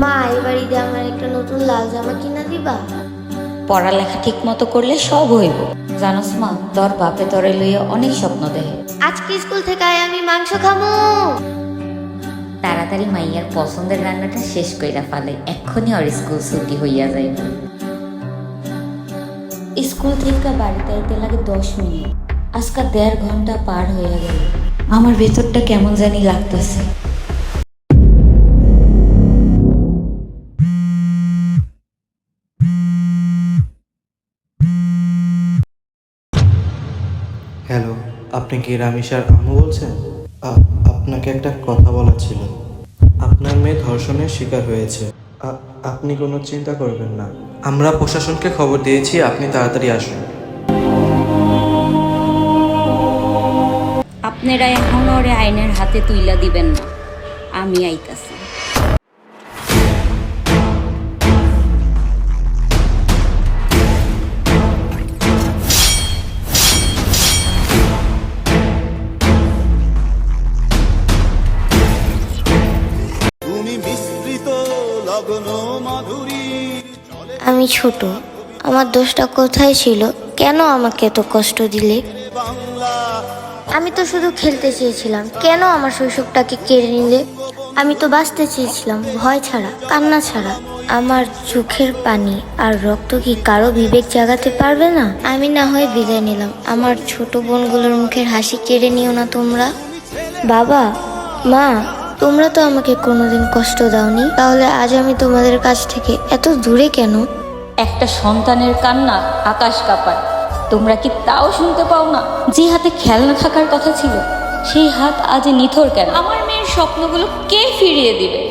মা, এবার ঈদে আমার একটা নতুন লাল জামা কিনা দিবা? পড়ালেখা ঠিক মতো করলে সব হইব। জানোস মা, তোর বাপে তরে লইয়া অনেক স্বপ্ন দেহে। আজকে স্কুল থেকে আয় আমি মাংস খামু। তাড়াতাড়ি মাইয়ার পছন্দের রান্নাটা শেষ কইরা ফেলে, এক্ষুনি ওর স্কুল ছুটি হইয়া যায়। স্কুল থেকে বাড়িতে আইতে লাগে 10 মিনিট, আজকে 1.5 ঘন্টা পার হইয়া গেল। আমার ভেতরটা কেমন জানি লাগতেছে। হ্যালো, আপনি কি রামিসার আম্মু বলছেন? আপনাকে একটা কথা বলার ছিল। আপনার মেয়ে ধর্ষণের শিকার হয়েছে। আপনি কোনো চিন্তা করবেন না, আমরা প্রশাসনকে খবর দিয়েছি, আপনি তাড়াতাড়ি আসুন। আপনারা এখন ওরে আইনের হাতে তুইলা দিবেন না, আমি আইতাছি। আমি ছোট, আমার দোষটা কোথায় ছিল? কেন আমাকে এত কষ্ট দিলে? আমি তো শুধু খেলতে চেয়েছিলাম, কেন আমার শৈশবটাকে কেড়ে নিলে? আমি তো বাঁচতে চেয়েছিলাম ভয় ছাড়া, কান্না ছাড়া। আমার চোখের পানি আর রক্ত কি কারো বিবেক জাগাতে পারবে না? আমি না হয় বিদায় নিলাম, আমার ছোট বোনগুলোর মুখের হাসি কেড়ে নিও না তোমরা। বাবা, মা, তোমরা তো আমাকে কোনোদিন কষ্ট দাওনি, তাহলে আজ আমি তোমাদের কাছ থেকে এত দূরে কেন? একটা সন্তানের কান্না আকাশ কাঁপায়, তোমরা কি তাও শুনতে পাও না? যে হাতে খেলনা থাকার কথা ছিল, সেই হাত আজ নিথর কেন? আমার মেয়ের স্বপ্নগুলো কে ফিরিয়ে দিবে?